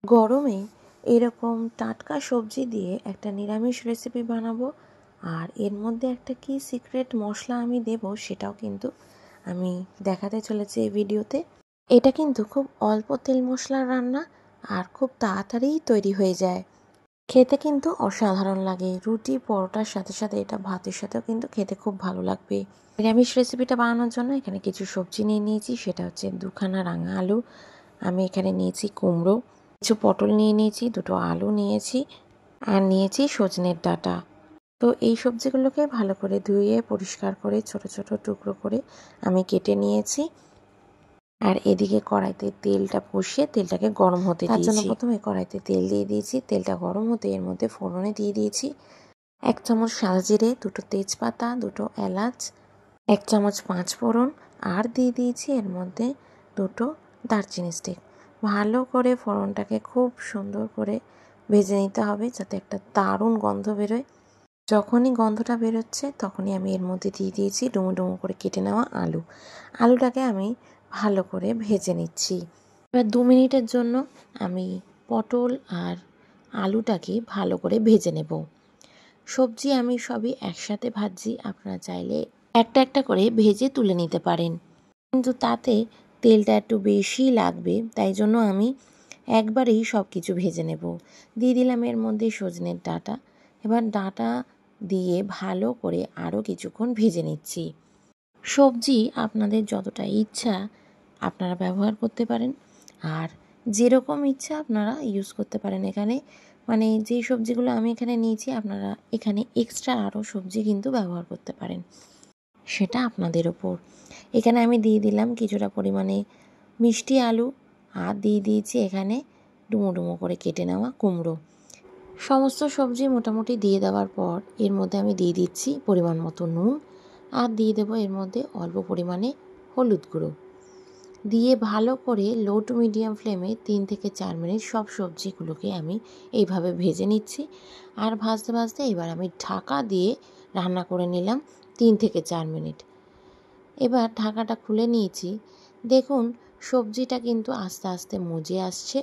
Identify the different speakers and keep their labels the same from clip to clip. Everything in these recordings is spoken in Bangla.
Speaker 1: গরমে এরকম টাটকা সবজি দিয়ে একটা নিরামিষ রেসিপি বানাবো, আর এর মধ্যে একটা কি সিক্রেট মশলা আমি দেব সেটাও কিন্তু আমি দেখাতে চলেছি এই ভিডিওতে। এটা কিন্তু খুব অল্প তেল মশলার রান্না আর খুব তাড়াতাড়ি তৈরি হয়ে যায়। খেতে কিন্তু অসাধারণ লাগে, রুটি পরোটার সাথে সাথে এটা ভাতের সাথেও কিন্তু খেতে খুব ভালো লাগবে। নিরামিষ রেসিপিটা বানানোর জন্য এখানে কিছু সবজি নিয়ে নিয়েছি, সেটা হচ্ছে 2খানা রাঙা আলু, আমি এখানে নিয়েছি কুমড়ো, কিছু পটল নিয়ে নিয়েছি, 2টো আলু নিয়েছি, আর নিয়েছি সজনের ডাঁটা। তো এই সবজিগুলোকে ভালো করে ধুয়ে পরিষ্কার করে ছোট ছোট টুকরো করে আমি কেটে নিয়েছি। আর এদিকে কড়াইতে তেলটা বসিয়ে তেলটাকে গরম হতে দিয়েছি। তার জন্য প্রথমে কড়াইতে তেল দিয়ে দিয়েছি, তেলটা গরম হতে এর মধ্যে ফোড়নে দিয়ে দিয়েছি 1 চামচ সাদা জিরে, 2টো তেজপাতা, 2টো এলাচ, 1 চামচ 5 ফোড়ন, আর দিয়ে দিয়েছি এর মধ্যে 2টো দারচিনি স্টিক। ভালো করে ফোড়নটাকে খুব সুন্দর করে ভেজে নিতে হবে যাতে একটা দারুণ গন্ধ বেরোয়। যখনই গন্ধটা বেরোচ্ছে তখনই আমি এর মধ্যে দিয়ে দিয়েছি ডুমো ডুমো করে কেটে নেওয়া আলুটাকে আমি ভালো করে ভেজে নিচ্ছি। এবার 2 মিনিটের জন্য আমি পটল আর আলুটাকে ভালো করে ভেজে নেব। সবজি আমি সবই একসাথে ভাজছি, আপনারা চাইলে একটা একটা করে ভেজে তুলে নিতে পারেন, কিন্তু তাতে তেলটা একটু বেশি লাগবে, তাই জন্য আমি একবারেই সব কিছু ভেজে নেব। দিয়ে দিলাম এর মধ্যে সজনের ডাঁটা। এবার ডাঁটা দিয়ে ভালো করে আরও কিছুক্ষণ ভেজে নিচ্ছি। সবজি আপনাদের যতটা ইচ্ছা আপনারা ব্যবহার করতে পারেন, আর যেরকম ইচ্ছা আপনারা ইউজ করতে পারেন। এখানে মানে যে সবজিগুলো আমি এখানে নিয়েছি আপনারা এখানে এক্সট্রা আরও সবজি কিন্তু ব্যবহার করতে পারেন, সেটা আপনাদের ওপর। এখানে আমি দিয়ে দিলাম কিছুটা পরিমাণে মিষ্টি আলু, আর দিয়ে দিয়েছি এখানে ডুমো ডুমো করে কেটে নেওয়া কুমড়ো। সমস্ত সবজি মোটামুটি দিয়ে দেওয়ার পর এর মধ্যে আমি দিয়ে দিচ্ছি পরিমাণ মতো নুন, আর দিয়ে দেবো এর মধ্যে অল্প পরিমাণে হলুদ গুঁড়ো। দিয়ে ভালো করে লো টু মিডিয়াম ফ্লেমে 3 থেকে 4 মিনিট সব সবজিগুলোকে আমি এইভাবে ভেজে নিচ্ছি। আর ভাজতে ভাজতে এবার আমি ঢাকা দিয়ে রান্না করে নিলাম 3 থেকে 4 মিনিট। এবার ঢাকাটা খুলে নিয়েছি, দেখুন সবজিটা কিন্তু আস্তে আস্তে মজে আসছে।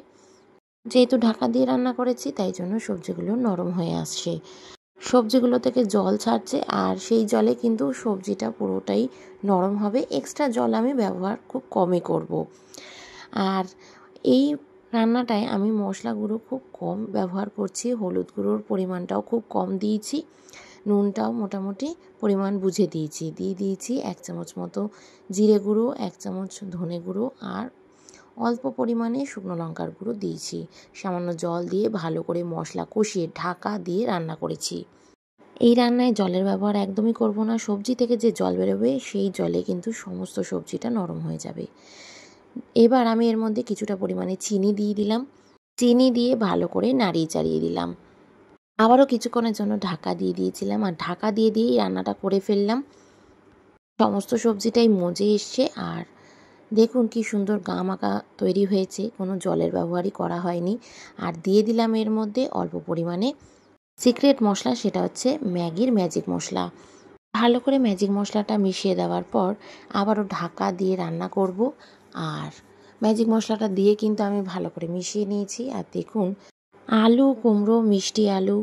Speaker 1: যেহেতু ঢাকা দিয়ে রান্না করেছি তাই জন্য সবজিগুলো নরম হয়ে আসছে, সবজিগুলো থেকে জল ছাড়ছে, আর সেই জলে কিন্তু সবজিটা পুরোটাই নরম হবে। এক্সট্রা জল আমি ব্যবহার খুব কমই করব। আর এই রান্নাটায় আমি মশলা গুঁড়ো খুব কম ব্যবহার করছি, হলুদ গুঁড়োর পরিমাণটাও খুব কম দিয়েছি, নুনটাও মোটামুটি পরিমাণ বুঝে দিয়েছি। দিয়ে দিয়েছি 1 চামচ মতো জিরে গুঁড়ো, 1 চামচ ধনে গুঁড়ো, আর অল্প পরিমাণে শুকনো লঙ্কার গুঁড়ো দিয়েছি। সামান্য জল দিয়ে ভালো করে মশলা কষিয়ে ঢাকা দিয়ে রান্না করেছি। এই রান্নায় জলের ব্যবহার একদমই করব না, সবজি থেকে যে জল বেরোবে সেই জলে কিন্তু সমস্ত সবজিটা নরম হয়ে যাবে। এবার আমি এর মধ্যে কিছুটা পরিমাণে চিনি দিয়ে দিলাম, চিনি দিয়ে ভালো করে নাড়িয়ে চাড়িয়ে দিলাম। আবারও কিছুক্ষণের জন্য ঢাকা দিয়ে দিয়েছিলাম, আর ঢাকা দিয়ে দিয়েই রান্নাটা করে ফেললাম। সমস্ত সবজিটাই মজে এসছে, আর দেখুন কি সুন্দর গামাখা তৈরি হয়েছে, কোনো জলের ব্যবহারই করা হয়নি। আর দিয়ে দিলাম এর মধ্যে অল্প পরিমাণে সিক্রেট মশলা, সেটা হচ্ছে ম্যাগির ম্যাজিক মশলা। ভালো করে ম্যাজিক মশলাটা মিশিয়ে দেওয়ার পর আবারও ঢাকা দিয়ে রান্না করব। আর ম্যাজিক মশলাটা দিয়ে কিন্তু আমি ভালো করে মিশিয়ে নিয়েছি, আর দেখুন আলু, কুমড়ো, মিষ্টি আলু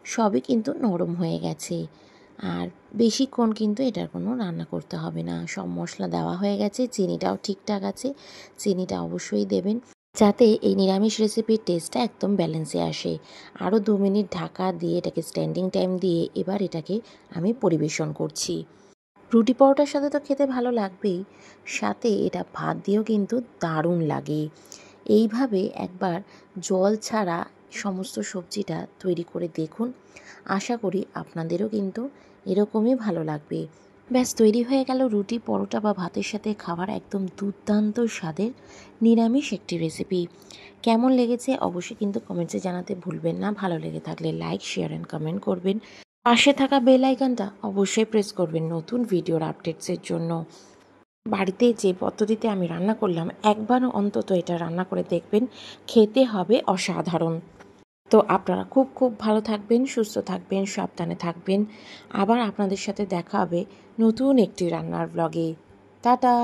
Speaker 1: সবই কিন্তু নরম হয়ে গেছে। আর বেশিক্ষণ কিন্তু এটার কোনো রান্না করতে হবে না, সব মশলা দেওয়া হয়ে গেছে, চিনিটাও ঠিকঠাক আছে। চিনিটা অবশ্যই দেবেন যাতে এই নিরামিষ রেসিপির টেস্টটা একদম ব্যালেন্সে আসে। আরও 2 মিনিট ঢাকা দিয়ে এটাকে স্ট্যান্ডিং টাইম দিয়ে এবার এটাকে আমি পরিবেশন করছি। রুটি পরোটার সাথে তো খেতে ভালো লাগবেই, সাথে এটা ভাত দিয়েও কিন্তু দারুণ লাগে। এইভাবে একবার জল ছাড়া সমস্ত সবজিটা তৈরি করে দেখুন, আশা করি আপনাদেরও কিন্তু এরকমই ভালো লাগবে। ব্যাস তৈরি হয়ে গেল রুটি, পরোটা বা ভাতের সাথে খাবার একদম দুর্দান্ত স্বাদের নিরামিষ একটি রেসিপি। কেমন লেগেছে অবশ্যই কিন্তু কমেন্টসে জানাতে ভুলবেন না। ভালো লেগে থাকলে লাইক, শেয়ার অ্যান্ড কমেন্ট করবেন। পাশে থাকা বেল আইকনটা অবশ্যই প্রেস করবেন নতুন ভিডিওর আপডেটসের জন্য। বাড়িতে যে পদ্ধতিতে আমি রান্না করলাম একবার অন্তত এটা রান্না করে দেখবেন, খেতে হবে অসাধারণ। তো আপনারা খুব খুব ভালো থাকবেন, সুস্থ থাকবেন, সাবধানে থাকবেন। আবার আপনাদের সাথে দেখা হবে নতুন একটি রান্নার ব্লগে। টাটা।